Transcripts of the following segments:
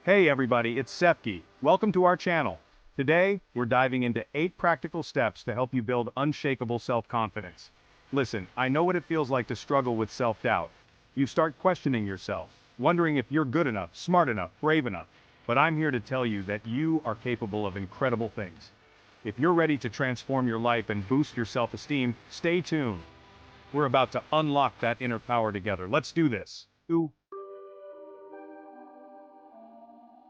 Hey everybody, it's Sepki. Welcome to our channel. Today, we're diving into 8 practical steps to help you build unshakable self-confidence. Listen, I know what it feels like to struggle with self-doubt. You start questioning yourself, wondering if you're good enough, smart enough, brave enough. But I'm here to tell you that you are capable of incredible things. If you're ready to transform your life and boost your self-esteem, stay tuned. We're about to unlock that inner power together. Let's do this.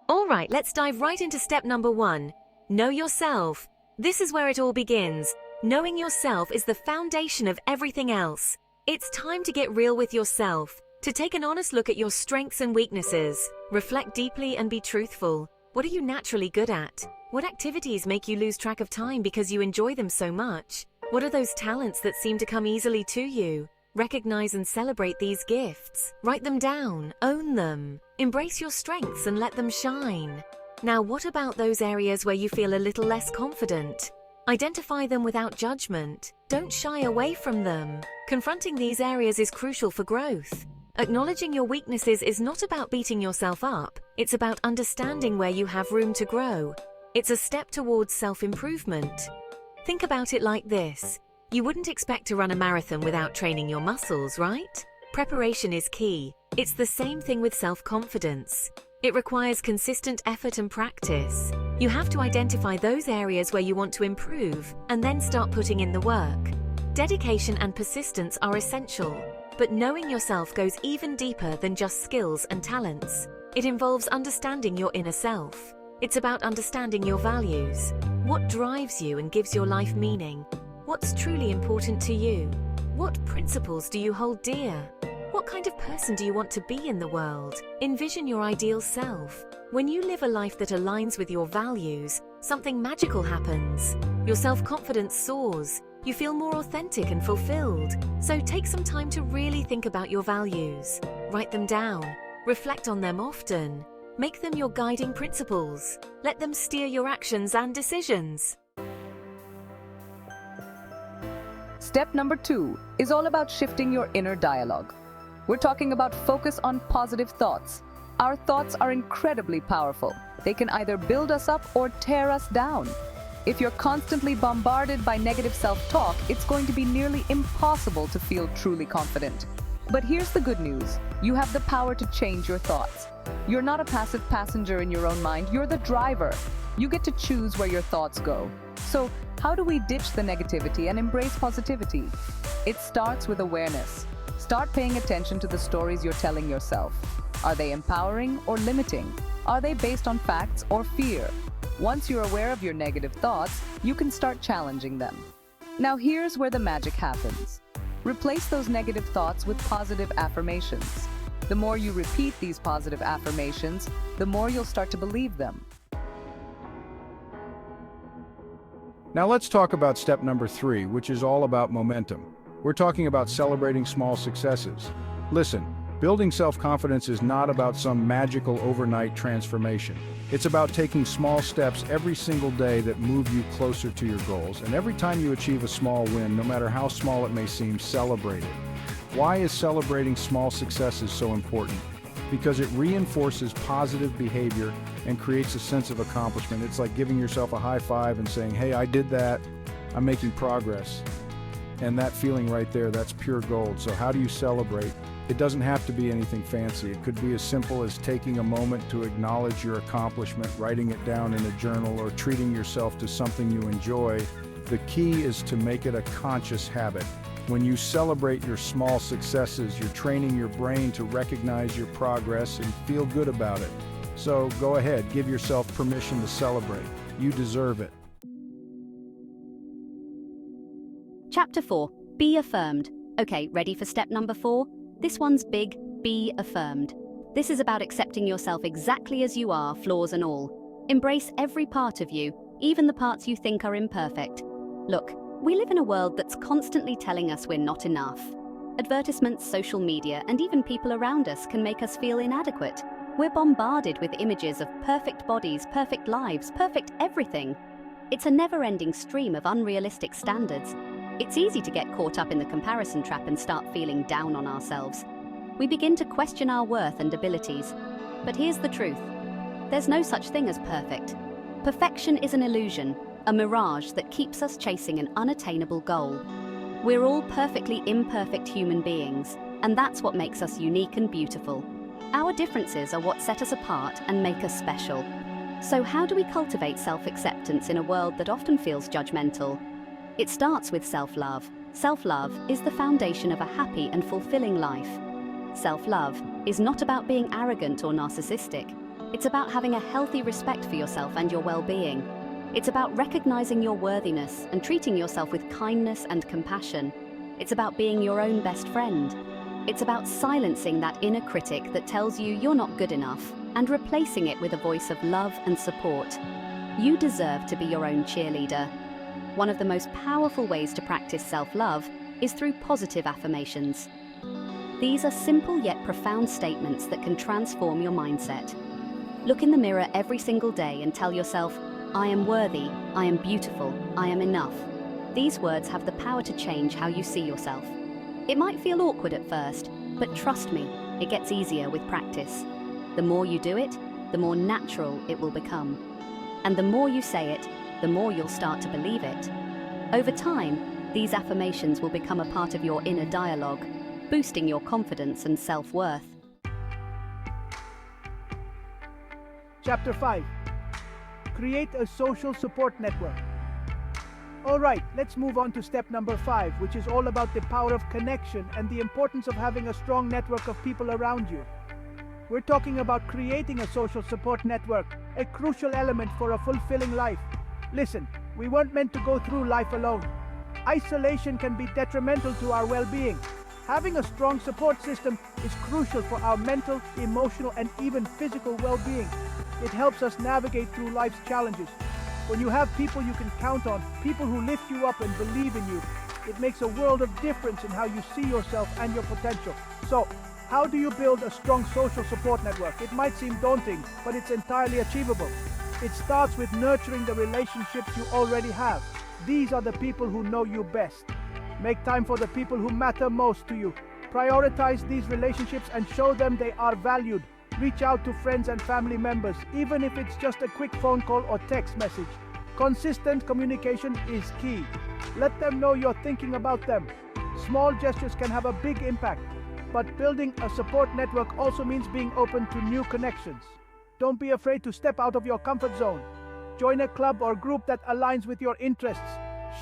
All right, let's dive right into step number 1. Know yourself. This is where it all begins. Knowing yourself is the foundation of everything else. It's time to get real with yourself, to take an honest look at your strengths and weaknesses. Reflect deeply and be truthful. What are you naturally good at? What activities make you lose track of time because you enjoy them so much? What are those talents that seem to come easily to you? Recognize and celebrate these gifts. Write them down, own them. Embrace your strengths and let them shine. Now, what about those areas where you feel a little less confident? Identify them without judgment. Don't shy away from them. Confronting these areas is crucial for growth. Acknowledging your weaknesses is not about beating yourself up. It's about understanding where you have room to grow. It's a step towards self-improvement. Think about it like this. You wouldn't expect to run a marathon without training your muscles, right? Preparation is key. It's the same thing with self-confidence. It requires consistent effort and practice. You have to identify those areas where you want to improve and then start putting in the work. Dedication and persistence are essential, but knowing yourself goes even deeper than just skills and talents. It involves understanding your inner self. It's about understanding your values. What drives you and gives your life meaning? What's truly important to you? What principles do you hold dear? What kind of person do you want to be in the world? Envision your ideal self. When you live a life that aligns with your values, something magical happens. Your self-confidence soars. You feel more authentic and fulfilled. So take some time to really think about your values. Write them down. Reflect on them often. Make them your guiding principles. Let them steer your actions and decisions. Step number 2 is all about shifting your inner dialogue. We're talking about focus on positive thoughts. Our thoughts are incredibly powerful. They can either build us up or tear us down. If you're constantly bombarded by negative self-talk, it's going to be nearly impossible to feel truly confident. But here's the good news. You have the power to change your thoughts. You're not a passive passenger in your own mind. You're the driver. You get to choose where your thoughts go. So, how do we ditch the negativity and embrace positivity? It starts with awareness. Start paying attention to the stories you're telling yourself. Are they empowering or limiting? Are they based on facts or fear? Once you're aware of your negative thoughts, you can start challenging them. Now here's where the magic happens. Replace those negative thoughts with positive affirmations. The more you repeat these positive affirmations, the more you'll start to believe them. Now let's talk about step number 3, which is all about momentum. We're talking about celebrating small successes. Listen, building self-confidence is not about some magical overnight transformation. It's about taking small steps every single day that move you closer to your goals. And every time you achieve a small win, no matter how small it may seem, celebrate it. Why is celebrating small successes so important? Because it reinforces positive behavior and creates a sense of accomplishment. It's like giving yourself a high five and saying, hey, I did that, I'm making progress. And that feeling right there, that's pure gold. So how do you celebrate? It doesn't have to be anything fancy. It could be as simple as taking a moment to acknowledge your accomplishment, writing it down in a journal, or treating yourself to something you enjoy. The key is to make it a conscious habit. When you celebrate your small successes, you're training your brain to recognize your progress and feel good about it. So go ahead, give yourself permission to celebrate. You deserve it. Chapter 4. Be affirmed. Okay, ready for step number 4? This one's big. Be affirmed. This is about accepting yourself exactly as you are, flaws and all. Embrace every part of you, even the parts you think are imperfect. Look, we live in a world that's constantly telling us we're not enough. Advertisements, social media, and even people around us can make us feel inadequate. We're bombarded with images of perfect bodies, perfect lives, perfect everything. It's a never-ending stream of unrealistic standards. It's easy to get caught up in the comparison trap and start feeling down on ourselves. We begin to question our worth and abilities. But here's the truth. There's no such thing as perfect. Perfection is an illusion, a mirage that keeps us chasing an unattainable goal. We're all perfectly imperfect human beings, and that's what makes us unique and beautiful. Our differences are what set us apart and make us special. So how do we cultivate self-acceptance in a world that often feels judgmental? It starts with self-love. Self-love is the foundation of a happy and fulfilling life. Self-love is not about being arrogant or narcissistic. It's about having a healthy respect for yourself and your well-being. It's about recognizing your worthiness and treating yourself with kindness and compassion. It's about being your own best friend. It's about silencing that inner critic that tells you you're not good enough and replacing it with a voice of love and support. You deserve to be your own cheerleader. One of the most powerful ways to practice self-love is through positive affirmations. These are simple yet profound statements that can transform your mindset. Look in the mirror every single day and tell yourself, I am worthy, I am beautiful, I am enough. These words have the power to change how you see yourself. It might feel awkward at first, but trust me, it gets easier with practice. The more you do it, the more natural it will become. And the more you say it, the more you'll start to believe it. Over time, these affirmations will become a part of your inner dialogue, boosting your confidence and self-worth. Chapter 5. Create a social support network. Alright, let's move on to step number 5, which is all about the power of connection and the importance of having a strong network of people around you. We're talking about creating a social support network, a crucial element for a fulfilling life. Listen, we weren't meant to go through life alone. Isolation can be detrimental to our well-being. Having a strong support system is crucial for our mental, emotional, and even physical well-being. It helps us navigate through life's challenges. When you have people you can count on, people who lift you up and believe in you, it makes a world of difference in how you see yourself and your potential. So, how do you build a strong social support network? It might seem daunting, but it's entirely achievable. It starts with nurturing the relationships you already have. These are the people who know you best. Make time for the people who matter most to you. Prioritize these relationships and show them they are valued. Reach out to friends and family members, even if it's just a quick phone call or text message. Consistent communication is key. Let them know you're thinking about them. Small gestures can have a big impact, but building a support network also means being open to new connections. Don't be afraid to step out of your comfort zone. Join a club or group that aligns with your interests.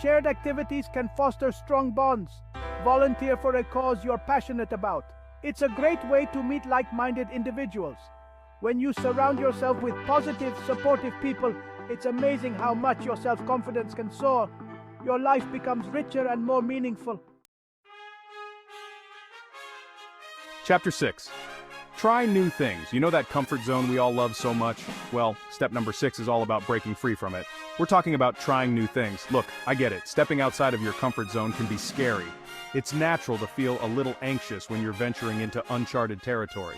Shared activities can foster strong bonds. Volunteer for a cause you're passionate about. It's a great way to meet like-minded individuals. When you surround yourself with positive, supportive people, it's amazing how much your self-confidence can soar. Your life becomes richer and more meaningful. Chapter 6. Try new things. You know that comfort zone we all love so much? Well, step number 6 is all about breaking free from it. We're talking about trying new things. Look, I get it. Stepping outside of your comfort zone can be scary. It's natural to feel a little anxious when you're venturing into uncharted territory.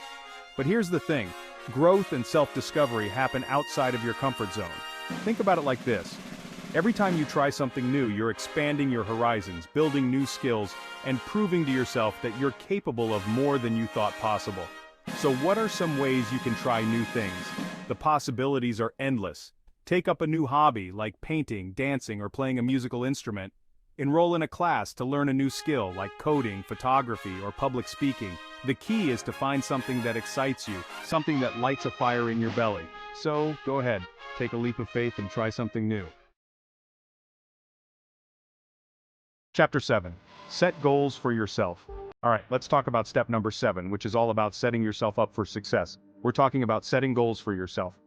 But here's the thing. Growth and self-discovery happen outside of your comfort zone. Think about it like this. Every time you try something new, you're expanding your horizons, building new skills, and proving to yourself that you're capable of more than you thought possible. So what are some ways you can try new things? The possibilities are endless. Take up a new hobby like painting, dancing, or playing a musical instrument. Enroll in a class to learn a new skill like coding, photography, or public speaking. The key is to find something that excites you, something that lights a fire in your belly. So, go ahead, take a leap of faith and try something new. Chapter 7. Set goals for yourself. Alright, let's talk about step number 7, which is all about setting yourself up for success. We're talking about setting goals for yourself.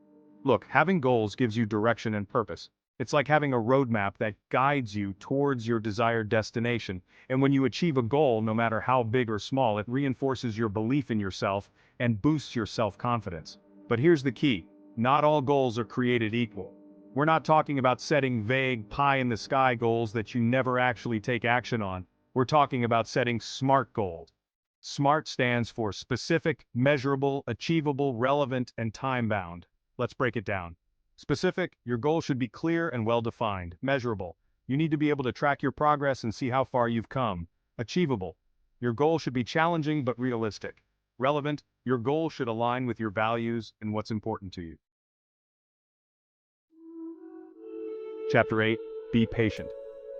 Look, having goals gives you direction and purpose. It's like having a roadmap that guides you towards your desired destination, and when you achieve a goal, no matter how big or small, it reinforces your belief in yourself and boosts your self-confidence. But here's the key. Not all goals are created equal. We're not talking about setting vague, pie-in-the-sky goals that you never actually take action on. We're talking about setting SMART goals. SMART stands for specific, measurable, achievable, relevant, and time-bound. Let's break it down. Specific, your goal should be clear and well-defined. Measurable, you need to be able to track your progress and see how far you've come. Achievable, your goal should be challenging but realistic. Relevant, your goal should align with your values and what's important to you. Chapter 8, Be Patient.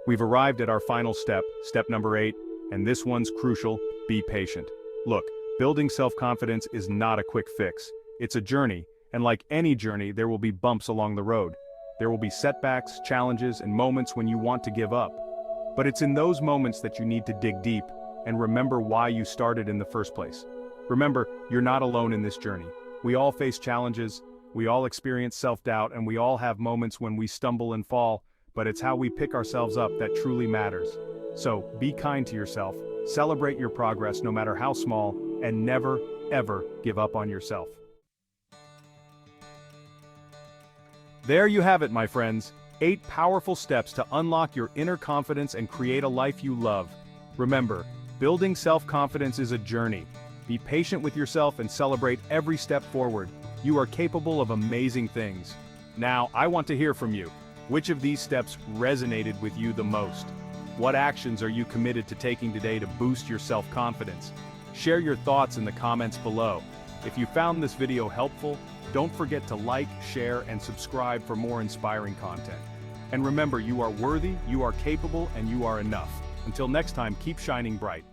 We've arrived at our final step, step number 8, and this one's crucial, be patient. Look, building self-confidence is not a quick fix. It's a journey, and like any journey, there will be bumps along the road. There will be setbacks, challenges, and moments when you want to give up. But it's in those moments that you need to dig deep and remember why you started in the first place. Remember, you're not alone in this journey. We all face challenges, we all experience self-doubt, and we all have moments when we stumble and fall, but it's how we pick ourselves up that truly matters. So, be kind to yourself, celebrate your progress no matter how small, and never, ever give up on yourself. There you have it, my friends. 8 powerful steps to unlock your inner confidence and create a life you love. Remember, building self-confidence is a journey. Be patient with yourself and celebrate every step forward. You are capable of amazing things. Now, I want to hear from you. Which of these steps resonated with you the most? What actions are you committed to taking today to boost your self-confidence? Share your thoughts in the comments below. If you found this video helpful, don't forget to like, share, and subscribe for more inspiring content. And remember, you are worthy, you are capable, and you are enough. Until next time, keep shining bright.